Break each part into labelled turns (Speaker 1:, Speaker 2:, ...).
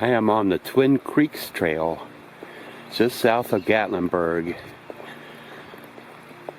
Speaker 1: I am on the Twin Creeks Trail, just south of Gatlinburg.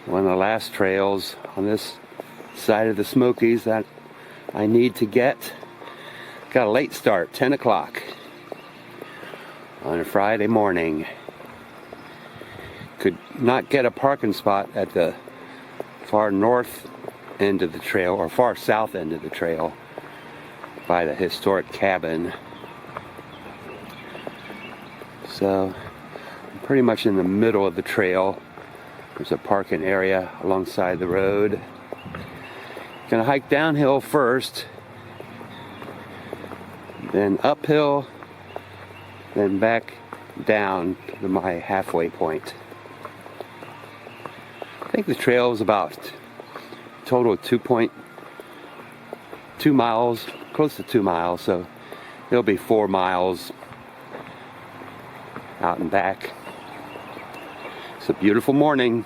Speaker 1: One of the last trails on this side of the Smokies that I need to get. Got a late start, 10 o'clock on a Friday morning. Could not get a parking spot at the far north end of the trail, or far south end of the trail, by the historic cabin. So I'm pretty much in the middle of the trail. There's a parking area alongside the road. Gonna hike downhill first, then uphill, then back down to my halfway point. I think the trail is about a total of 2.2 miles, close to 2 miles, so it'll be 4 miles out and back. It's a beautiful morning.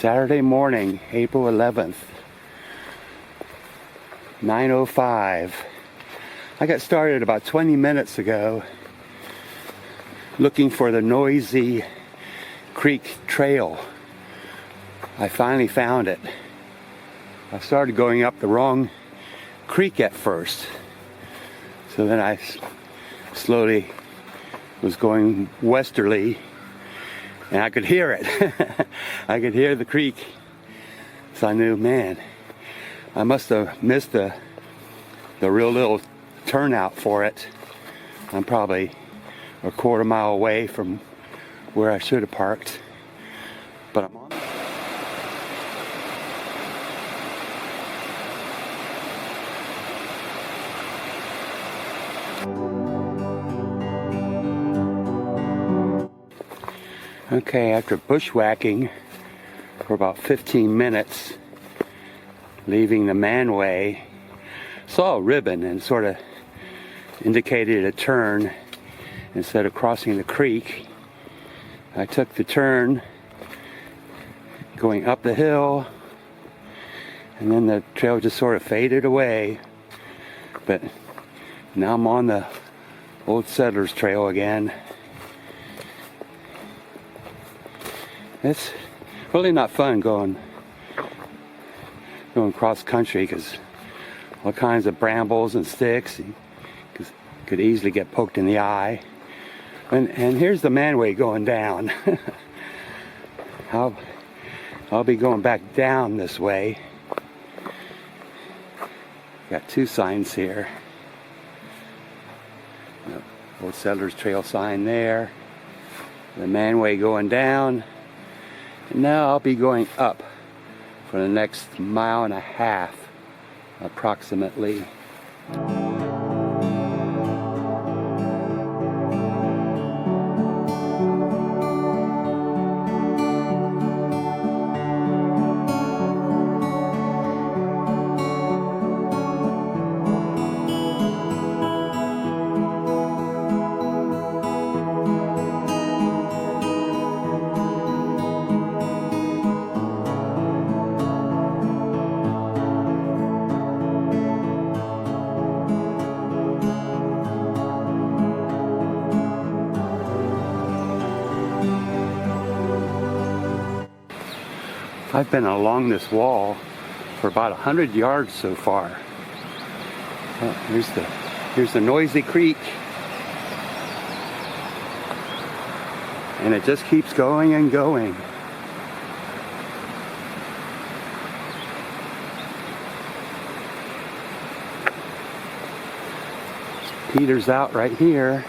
Speaker 1: Saturday morning, April 11th, 9:05. I got started about 20 minutes ago looking for the Noisy Creek Trail. I finally found it. I started going up the wrong creek at first. So then I slowly was going westerly, and I could hear it. I could hear the creek. So I knew, man, I must have missed the real little turnout for it. I'm probably a quarter mile away from where I should have parked. But I'm on. Okay, after bushwhacking for about 15 minutes, leaving the manway, saw a ribbon and sort of indicated a turn instead of crossing the creek. I took the turn going up the hill, and then the trail just sort of faded away. But now I'm on the Old Settlers Trail again. It's really not fun going cross country because all kinds of brambles and sticks. You could easily get poked in the eye. And here's the manway going down. I'll be going back down this way. Got two signs here. Old Settlers Trail sign there. The manway going down. And now I'll be going up for the next 1.5 miles approximately. I've been along this wall for about 100 yards so far. Here's the Noisy Creek. And it just keeps going and going. Peters out right here.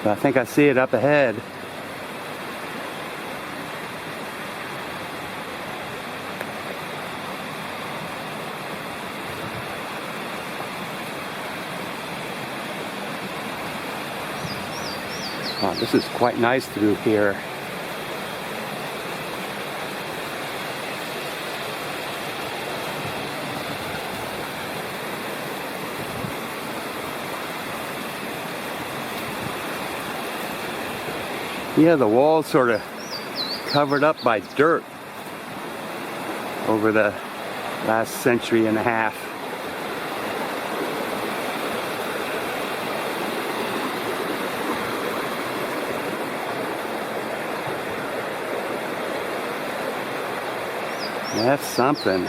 Speaker 1: But I think I see it up ahead. Wow, this is quite nice through here. Yeah, the wall's sort of covered up by dirt over the last century and a half. That's something.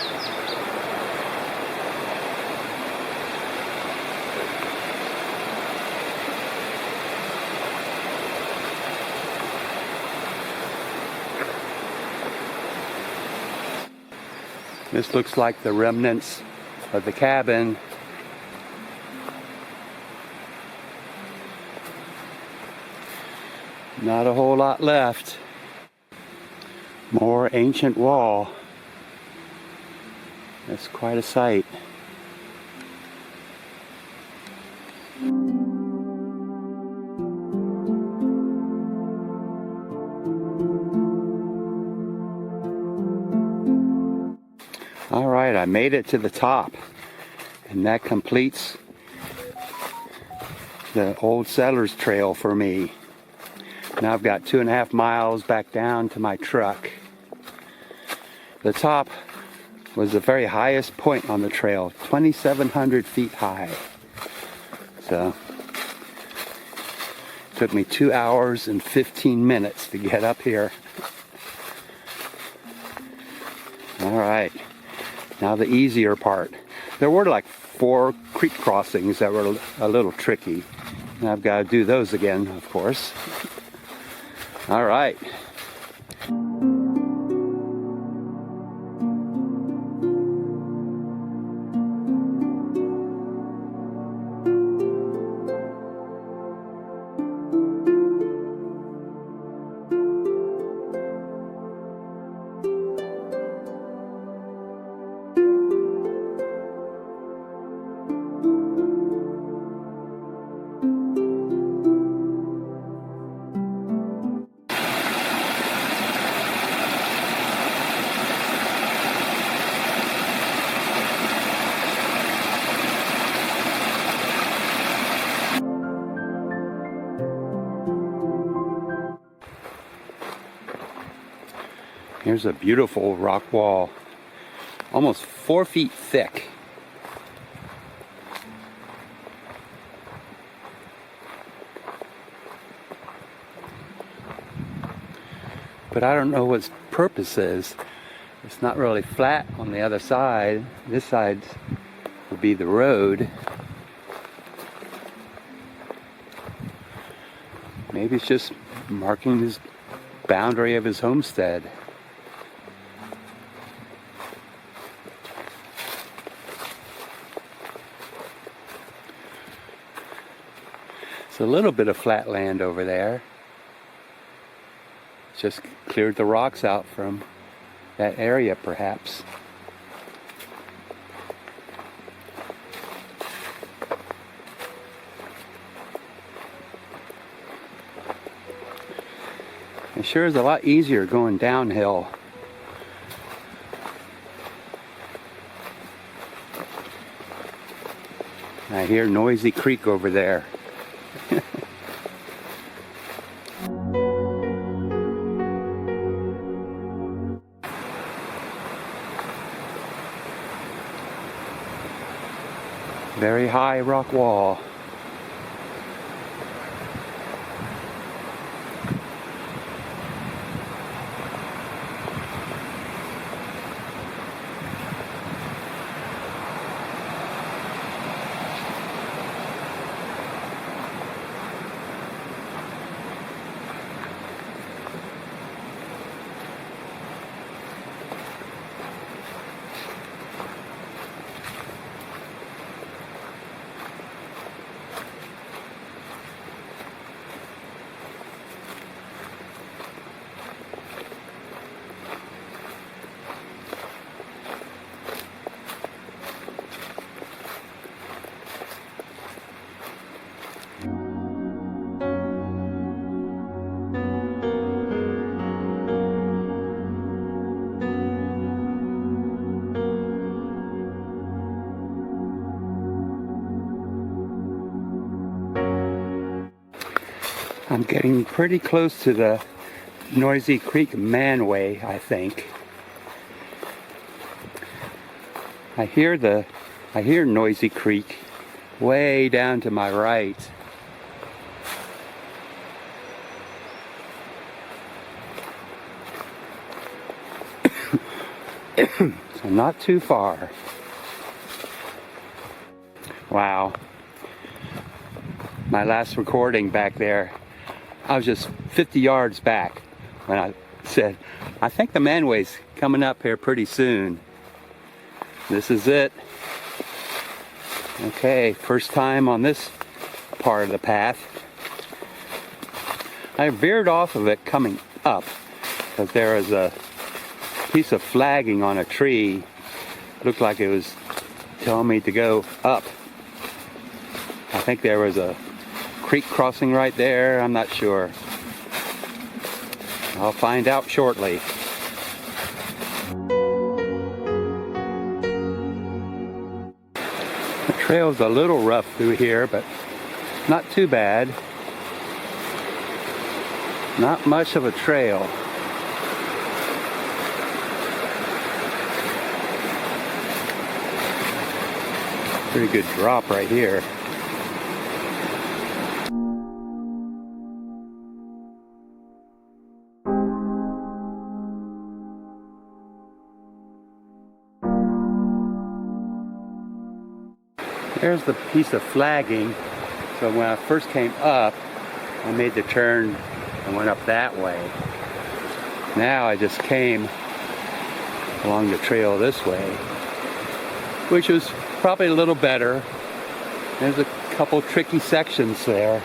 Speaker 1: This looks like the remnants of the cabin. Not a whole lot left. More ancient wall. That's quite a sight. All right, I made it to the top, and that completes the Old Settlers Trail for me. Now I've got 2.5 miles back down to my truck. The top was the very highest point on the trail, 2,700 feet high. So it took me 2 hours and 15 minutes to get up here. All right, now the easier part. There were like 4 creek crossings that were a little tricky. And I've got to do those again, of course. All right. Here's a beautiful rock wall, almost 4 feet thick. But I don't know what its purpose is. It's not really flat on the other side. This side would be the road. Maybe it's just marking his boundary of his homestead. It's a little bit of flat land over there. Just cleared the rocks out from that area, perhaps. It sure is a lot easier going downhill. I hear Noisy Creek over there. Very high rock wall. I'm getting pretty close to the Noisy Creek manway, I think. I hear Noisy Creek way down to my right. So not too far. Wow. My last recording back there, I was just 50 yards back when I said, I think the manway's coming up here pretty soon. This is it. Okay, first time on this part of the path. I veered off of it coming up because there was a piece of flagging on a tree. Looked like it was telling me to go up. I think there was a creek crossing right there. I'm not sure. I'll find out shortly. The trail's a little rough through here, but not too bad. Not much of a trail. Pretty good drop right here. There's the piece of flagging. So when I first came up, I made the turn and went up that way. Now I just came along the trail this way, which was probably a little better. There's a couple tricky sections there.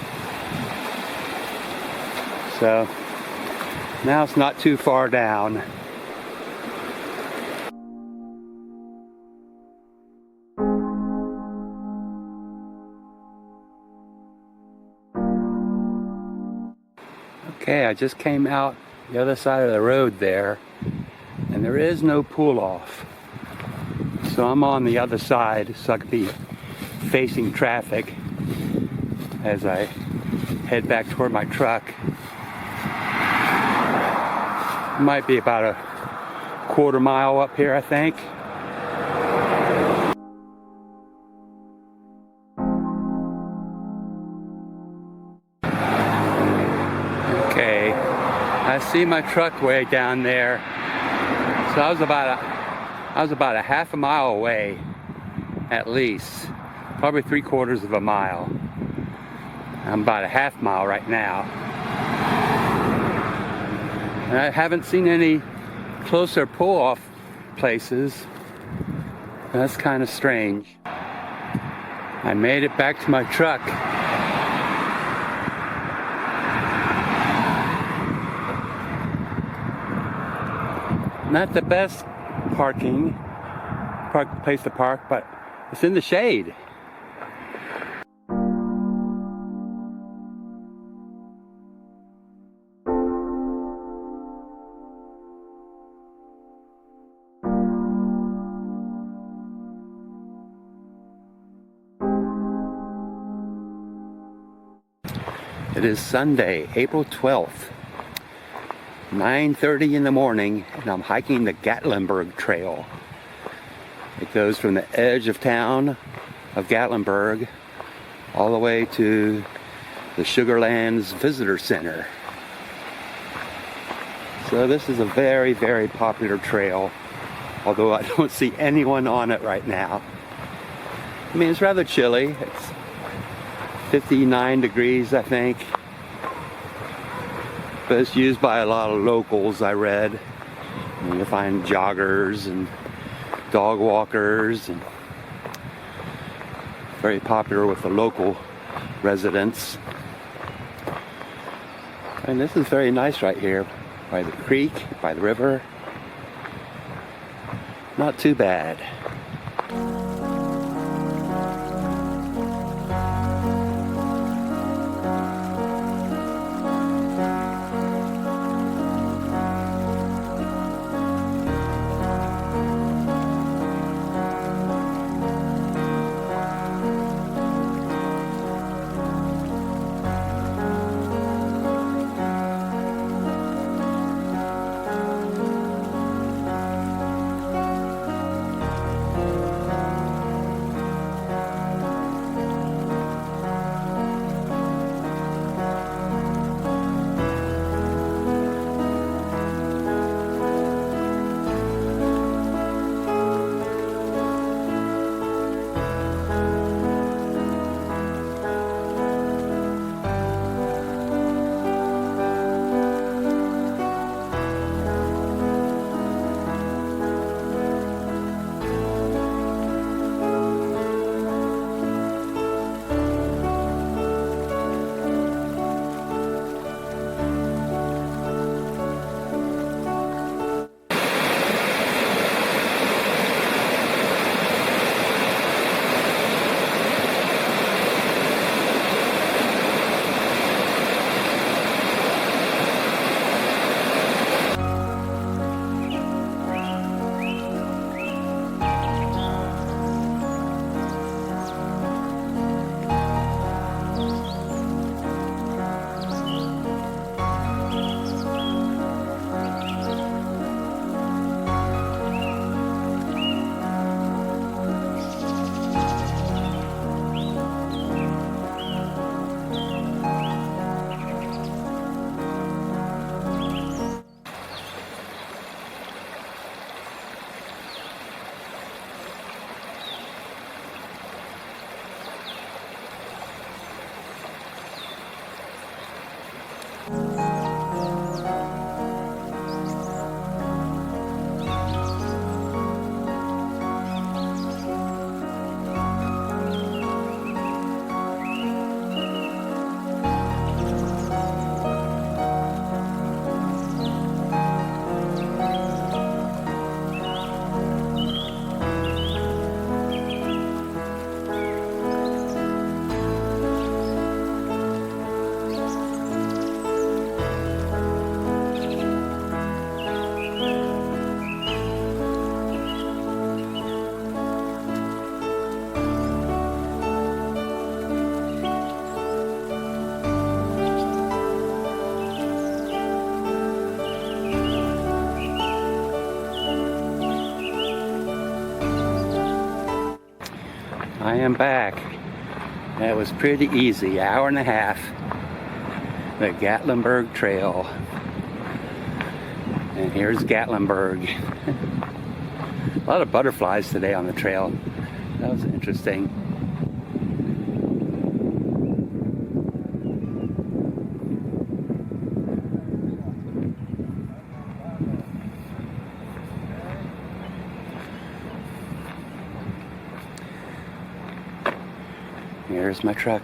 Speaker 1: So now it's not too far down. Okay, I just came out the other side of the road there, and there is no pull off. So I'm on the other side, so I could be facing traffic as I head back toward my truck. Might be about a quarter mile up here, I think. Okay, I see my truck way down there. So I was about a half a mile away, at least, probably 3/4 of a mile. I'm about a half mile right now. And I haven't seen any closer pull-off places. That's kind of strange. I made it back to my truck. Not the best place to park, but it's in the shade. It is Sunday, April 12th. 9:30 in the morning, and I'm hiking the Gatlinburg Trail. It goes from the edge of town of Gatlinburg all the way to the Sugarlands Visitor Center. So this is a very, very popular trail, although I don't see anyone on it right now. I mean, it's rather chilly. It's 59 degrees, I think. But it's used by a lot of locals, I read. And you find joggers and dog walkers, and very popular with the local residents. And this is very nice right here, by the creek, by the river. Not too bad. I am back. That was pretty easy, hour and a half. The Gatlinburg Trail. And here's Gatlinburg. A lot of butterflies today on the trail. That was interesting. Here's my truck.